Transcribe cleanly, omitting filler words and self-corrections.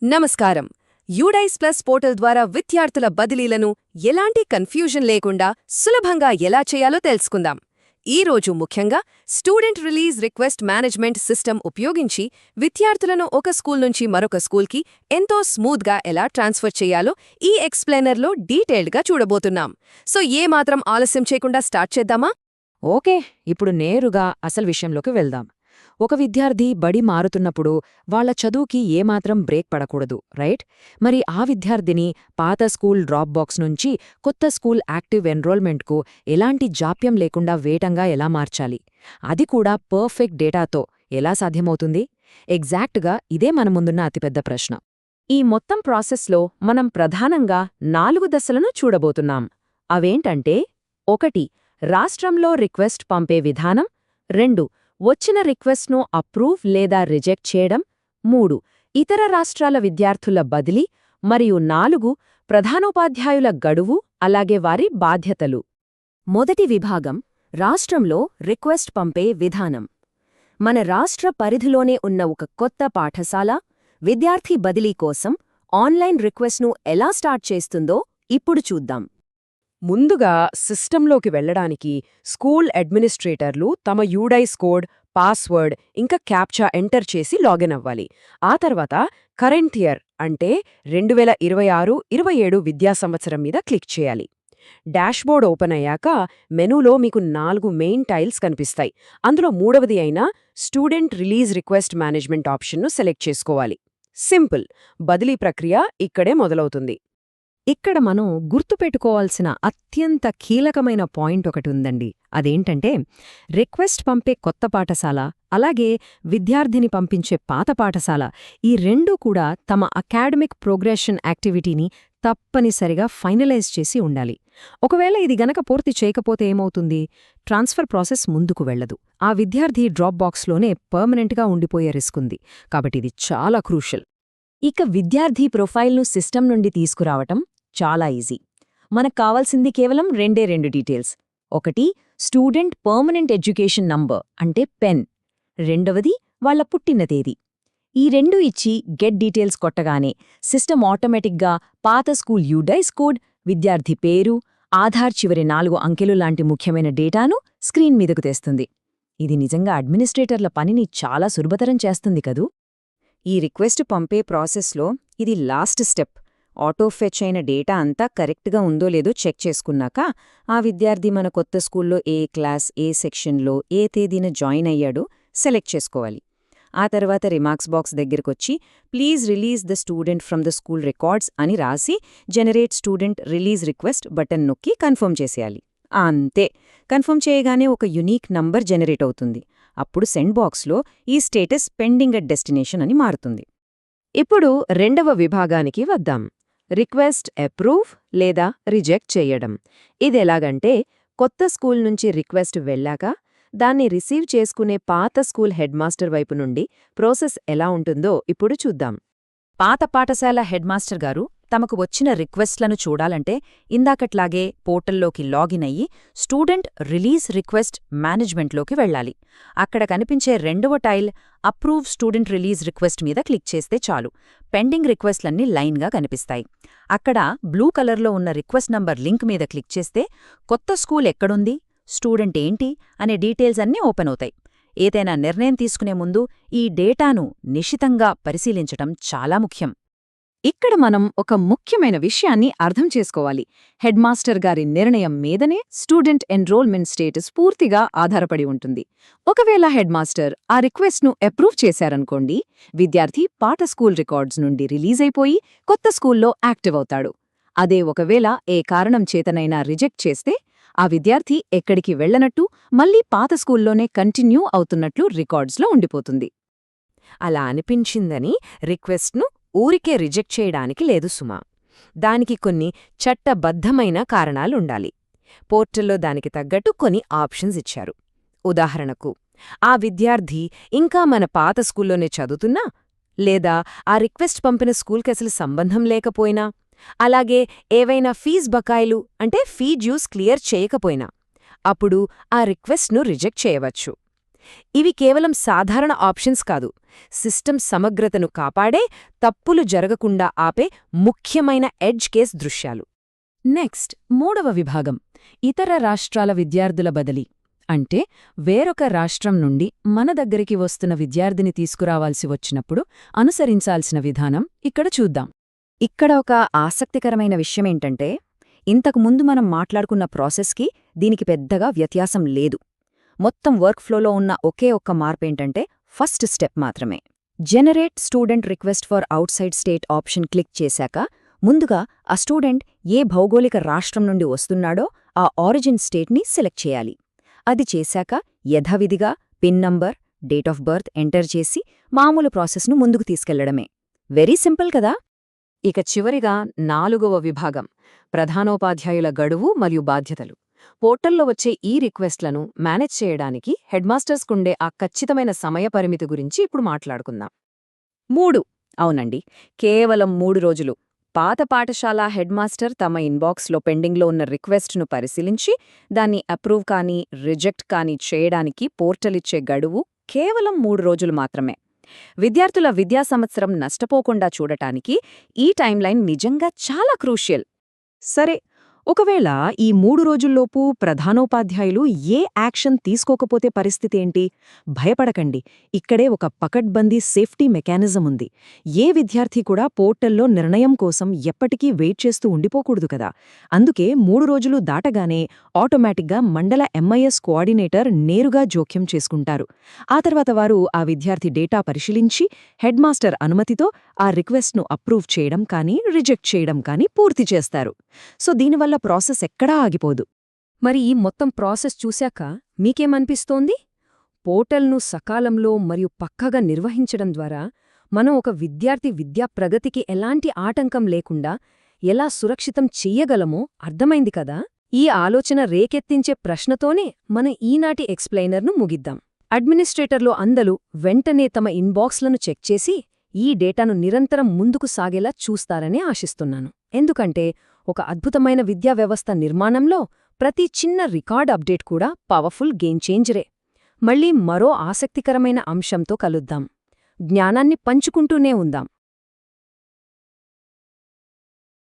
నమస్కారం. UDISE plus portal ద్వారా విద్యార్థుల బదిలీలను ఎలాంటి కన్ఫ్యూజన్ లేకుండా సులభంగా ఎలా చేయాలో తెలుసుకుందాం. ఈ రోజు ముఖ్యంగా student release request management system ఉపయోగించి విద్యార్థులను ఒక స్కూల్ నుంచి మరొక స్కూల్కి ఎంతో స్మూత్గా ఎలా ట్రాన్స్ఫర్ చేయాలో ఈ ఎక్స్ప్లెయినర్లో డీటెయిల్డ్గా చూడబోతున్నాం. సో ఏమాత్రం ఆలస్యం చేయకుండా స్టార్ట్ చేద్దామా? ఓకే, ఇప్పుడు నేరుగా అసలు విషయంలోకి వెళ్దాం. ఒక విద్యార్థి బడి మారుతున్నప్పుడు వాళ్ల చదువుకి ఏమాత్రం బ్రేక్ పడకూడదు, రైట్? మరి ఆ విద్యార్థిని పాత స్కూల్ డ్రాప్ బాక్స్ నుంచి కొత్త స్కూల్ యాక్టివ్ ఎన్రోల్మెంట్కు ఎలాంటి జాప్యం లేకుండా వేగంగా ఎలా మార్చాలి? అది కూడా పర్ఫెక్ట్ డేటాతో ఎలా సాధ్యమవుతుంది? ఎగ్జాక్ట్గా ఇదే మన ముందున్న అతిపెద్ద ప్రశ్న. ఈ మొత్తం ప్రాసెస్లో మనం ప్రధానంగా 4 దశలను చూడబోతున్నాం. అవేంటంటే 1. రాష్ట్రంలో రిక్వెస్ట్ పంపే విధానం. 2. వచ్చిన రిక్వెస్ట్ను అప్రూవ్ లేదా రిజెక్ట్ చేయడం. 3. ఇతర రాష్ట్రాల విద్యార్థుల బదిలీ. మరియు 4. ప్రధానోపాధ్యాయుల గడువు అలాగే వారి బాధ్యతలు. మొదటి విభాగం రాష్ట్రంలో రిక్వెస్ట్ పంపే విధానం. మన రాష్ట్ర పరిధిలోనే ఉన్న ఒక కొత్త పాఠశాల విద్యార్థి బదిలీ కోసం ఆన్లైన్ రిక్వెస్ట్ను ఎలా స్టార్ట్ చేస్తుందో ఇప్పుడు చూద్దాం. ముందుగా సిస్టంలోకి వెళ్లడానికి స్కూల్ అడ్మినిస్ట్రేటర్లు తమ యూడైస్ కోడ్, పాస్వర్డ్ ఇంకా క్యాప్చా ఎంటర్ చేసి లాగిన్ అవ్వాలి. ఆ తర్వాత కరెంట్ ఇయర్ అంటే 2026-27 విద్యా సంవత్సరం మీద క్లిక్ చేయాలి. డాష్బోర్డ్ ఓపెన్ అయ్యాక మెనూలో మీకు 4 మెయిన్ టైల్స్ కనిపిస్తాయి. అందులో మూడవది అయిన స్టూడెంట్ రిలీజ్ రిక్వెస్ట్ మేనేజ్మెంట్ ఆప్షన్ను సెలెక్ట్ చేసుకోవాలి. సింపుల్, బదిలీ ప్రక్రియ ఇక్కడే మొదలవుతుంది. ఇక్కడ మనం గుర్తుపెట్టుకోవాల్సిన అత్యంత కీలకమైన పాయింట్ ఒకటి ఉందండి. అదేంటంటే రిక్వెస్ట్ పంపే కొత్త పాఠశాల అలాగే విద్యార్థిని పంపించే పాత పాఠశాల ఈ రెండూ కూడా తమ అకాడమిక్ ప్రోగ్రెషన్ యాక్టివిటీని తప్పనిసరిగా ఫైనలైజ్ చేసి ఉండాలి. ఒకవేళ ఇది గనక పూర్తి చేయకపోతే ఏమవుతుంది? ట్రాన్స్ఫర్ ప్రాసెస్ ముందుకు వెళ్లదు. ఆ విద్యార్థి డ్రాప్ బాక్స్లోనే పర్మనెంట్గా ఉండిపోయే రిస్క్ ఉంది. కాబట్టి ఇది చాలా క్రూషల్. ఇక విద్యార్థి ప్రొఫైల్ను సిస్టమ్ నుండి తీసుకురావటం చాలా ఈజీ. మనకు కావాల్సింది కేవలం 2 details. 1. Student permanent education number అంటే పెన్. 2. వాళ్ల పుట్టిన తేదీ. ఈ 2 ఇచ్చి గెట్ డీటెయిల్స్ కొట్టగానే సిస్టమ్ ఆటోమేటిక్గా పాత స్కూల్ యూడైస్ కోడ్, విద్యార్థి పేరు, ఆధార్ చివరి 4 అంకెలు లాంటి ముఖ్యమైన డేటాను స్క్రీన్ మీదకు తెస్తుంది. ఇది నిజంగా అడ్మినిస్ట్రేటర్ల పనిని చాలా సులభతరం చేస్తుంది కదూ. ఈ రిక్వెస్ట్ పంపే ప్రాసెస్లో ఇది లాస్ట్ స్టెప్. ఆటో ఫెచ్ అయిన డేటా అంతా కరెక్ట్గా ఉందో లేదో చెక్ చేసుకున్నాక ఆ విద్యార్థి మన కొత్త స్కూల్లో ఏ క్లాస్, ఏ సెక్షన్లో, ఏ తేదీన జాయిన్ అయ్యాడో సెలెక్ట్ చేసుకోవాలి. ఆ తర్వాత రిమార్క్స్ బాక్స్ దగ్గరకొచ్చి please release the student from the school records అని రాసి generate student release request button నొక్కి కన్ఫర్మ్ చేసేయాలి. అంతే. కన్ఫర్మ్ చేయగానే ఒక యునీక్ నంబర్ జనరేట్ అవుతుంది. అప్పుడు సెండ్ బాక్స్లో ఈ స్టేటస్ పెండింగ్ అట్ డెస్టినేషన్ అని మారుతుంది. ఇప్పుడు రెండవ విభాగానికి వద్దాం. రిక్వెస్ట్ అప్రూవ్ లేదా రిజెక్ట్ చేయడం. ఇదెలాగంటే కొత్త స్కూల్ నుంచి రిక్వెస్ట్ వెళ్ళాక దాన్ని రిసీవ్ చేసుకునే పాత స్కూల్ హెడ్మాస్టర్ వైపు నుండి ప్రాసెస్ ఎలా ఉంటుందో ఇప్పుడు చూద్దాం. పాత పాఠశాల హెడ్మాస్టర్ గారు తమకు వచ్చిన రిక్వెస్ట్లను చూడాలంటే ఇందాకట్లాగే పోర్టల్లోకి లాగిన్ అయ్యి స్టూడెంట్ రిలీజ్ రిక్వెస్ట్ మేనేజ్మెంట్లోకి వెళ్ళాలి. అక్కడ కనిపించే 2వ tile approve student release request మీద క్లిక్ చేస్తే చాలు. పెండింగ్ రిక్వెస్ట్లన్నీ లైన్గా కనిపిస్తాయి. అక్కడ బ్లూ కలర్లో ఉన్న రిక్వెస్ట్ నంబర్ లింక్ మీద క్లిక్ చేస్తే కొత్త స్కూల్ ఎక్కడుంది, స్టూడెంట్ ఏంటి అనే డీటెయిల్స్ అన్నీ ఓపెన్ అవుతాయి. ఏదైనా నిర్ణయం తీసుకునే ముందు ఈ డేటాను నిశితంగా పరిశీలించటం చాలా ముఖ్యం. ఇక్కడ మనం ఒక ముఖ్యమైన విషయాన్ని అర్థం చేసుకోవాలి. హెడ్మాస్టర్ గారి నిర్ణయం మీదనే స్టూడెంట్ ఎన్రోల్మెంట్ స్టేటస్ పూర్తిగా ఆధారపడి ఉంటుంది. ఒకవేళ హెడ్మాస్టర్ ఆ రిక్వెస్ట్ను అప్రూవ్ చేశారనుకోండి, విద్యార్థి పాత స్కూల్ రికార్డ్స్ నుండి రిలీజ్ అయిపోయి కొత్త స్కూల్లో యాక్టివ్ అవుతాడు. అదే ఒకవేళ ఏ కారణం చేతనైనా రిజెక్ట్ చేస్తే ఆ విద్యార్థి ఎక్కడికి వెళ్లనట్టు మళ్లీ పాత స్కూల్లోనే కంటిన్యూ అవుతున్నట్లు రికార్డ్స్లో ఉండిపోతుంది. అలా అనిపించిందని రిక్వెస్ట్ను ఊరికే రిజెక్ట్ చేయడానికి లేదు సుమా. దానికి కొన్ని చట్టబద్ధమైన కారణాలుండాలి. పోర్టల్లో దానికి తగ్గట్టు కొన్ని ఆప్షన్స్ ఇచ్చారు. ఉదాహరణకు ఆ విద్యార్థి ఇంకా మన పాత స్కూల్లోనే చదువుతున్నా, లేదా ఆ రిక్వెస్ట్ పంపిన స్కూల్కసలు సంబంధం లేకపోయినా, అలాగే ఏవైనా ఫీజ్ బకాయిలు అంటే ఫీ డ్యూస్ క్లియర్ చేయకపోయినా అప్పుడు ఆ రిక్వెస్ట్ను రిజెక్ట్ చేయవచ్చు. ఇవి కేవలం సాధారణ ఆప్షన్స్ కాదు, సిస్టమ్ సమగ్రతను కాపాడే, తప్పులు జరగకుండా ఆపే ముఖ్యమైన ఎడ్జ్ కేస్ దృశ్యాలు. నెక్స్ట్, 3వ విభాగం ఇతర రాష్ట్రాల విద్యార్థుల బదిలీ. అంటే వేరొక రాష్ట్రం నుండి మన దగ్గరికి వస్తున్న విద్యార్థిని తీసుకురావాల్సి వచ్చినప్పుడు అనుసరించాల్సిన విధానం ఇక్కడ చూద్దాం. ఇక్కడ ఒక ఆసక్తికరమైన విషయమేంటంటే, ఇంతకుముందు మనం మాట్లాడుకున్న ప్రాసెస్కి దీనికి పెద్దగా వ్యత్యాసం లేదు. మొత్తం వర్క్ఫ్లోలో ఉన్న ఒకే ఒక్క మార్పేంటంటే ఫస్ట్ స్టెప్ మాత్రమే. Generate student request for outside state option click చేశాక ముందుగా ఆ స్టూడెంట్ ఏ భౌగోళిక రాష్ట్రం నుండి వస్తున్నాడో ఆ ఆరిజిన్ స్టేట్ని సెలెక్ట్ చేయాలి. అది చేశాక యథావిధిగా pin number, date of birth enter చేసి మామూలు ప్రాసెస్ను ముందుకు తీసుకెళ్లడమే. వెరీ సింపుల్ కదా. ఇక చివరిగా 4వ విభాగం ప్రధానోపాధ్యాయుల గడువు మరియు బాధ్యతలు. పోర్టల్లో వచ్చే ఈ రిక్వెస్ట్లను మేనేజ్ చేయడానికి హెడ్మాస్టర్స్కుండే ఆ ఖచ్చితమైన సమయ పరిమితి గురించి ఇప్పుడు మాట్లాడుకుందాం. 3 అవునండి, కేవలం 3 రోజులు. పాత పాఠశాల హెడ్మాస్టర్ తమ ఇన్బాక్స్లో పెండింగ్లో ఉన్న రిక్వెస్ట్ను పరిశీలించి దాన్ని అప్రూవ్ కానీ రిజెక్ట్ కానీ చేయడానికి పోర్టలిచ్చే గడువు కేవలం 3 రోజులు మాత్రమే. విద్యార్థుల విద్యా సంవత్సరం నష్టపోకుండా చూడటానికి ఈ టైంలైన్ నిజంగా చాలా క్రూషియల్. సరే, ఒకవేళ ఈ 3 రోజుల్లోపు ప్రధానోపాధ్యాయులు ఏ యాక్షన్ తీసుకోకపోతే పరిస్థితేంటి? భయపడకండి, ఇక్కడే ఒక పకడ్బందీ సేఫ్టీ మెకానిజం ఉంది. ఏ విద్యార్థి కూడా పోర్టల్లో నిర్ణయం కోసం ఎప్పటికీ వెయిట్ చేస్తూ ఉండిపోకూడదు కదా. అందుకే 3 రోజులు దాటగానే ఆటోమేటిక్గా మండల ఎంఐఎస్ కోఆర్డినేటర్ నేరుగా జోక్యం చేసుకుంటారు. ఆ తర్వాత వారు ఆ విద్యార్థి డేటా పరిశీలించి హెడ్మాస్టర్ అనుమతితో ఆ రిక్వెస్ట్ను అప్రూవ్ చేయడం కానీ రిజెక్ట్ చేయడం కానీ పూర్తి చేస్తారు. సో దీనివల్ల ప్రాసెస్ ఎక్కడా ఆగిపోదు. మరి ఈ మొత్తం ప్రాసెస్ చూశాక మీకేమనిపిస్తోంది? పోర్టల్ను సకాలంలో మరియు పక్కగా నిర్వహించడం ద్వారా మనం ఒక విద్యార్థి విద్యా ప్రగతికి ఎలాంటి ఆటంకం లేకుండా ఎలా సురక్షితం చెయ్యగలమో అర్థమైంది కదా. ఈ ఆలోచన రేకెత్తించే ప్రశ్నతోనే మన ఈనాటి ఎక్స్ప్లెయినర్ను ముగిద్దాం. అడ్మినిస్ట్రేటర్లు అందరూ వెంటనే తమ ఇన్బాక్స్లను చెక్ చేసి ఈ డేటాను నిరంతరం ముందుకు సాగేలా చూస్తారని ఆశిస్తున్నాను. ఎందుకంటే ఒక అద్భుతమైన విద్యా వ్యవస్థ నిర్మాణంలో ప్రతి చిన్న రికార్డ్ అప్డేట్ కూడా పవర్ఫుల్ గేమ్ చేంజరే. మళ్ళీ మరో ఆసక్తికరమైన అంశంతో కలుద్దాం. జ్ఞానాన్ని పంచుకుంటూనే ఉందాం.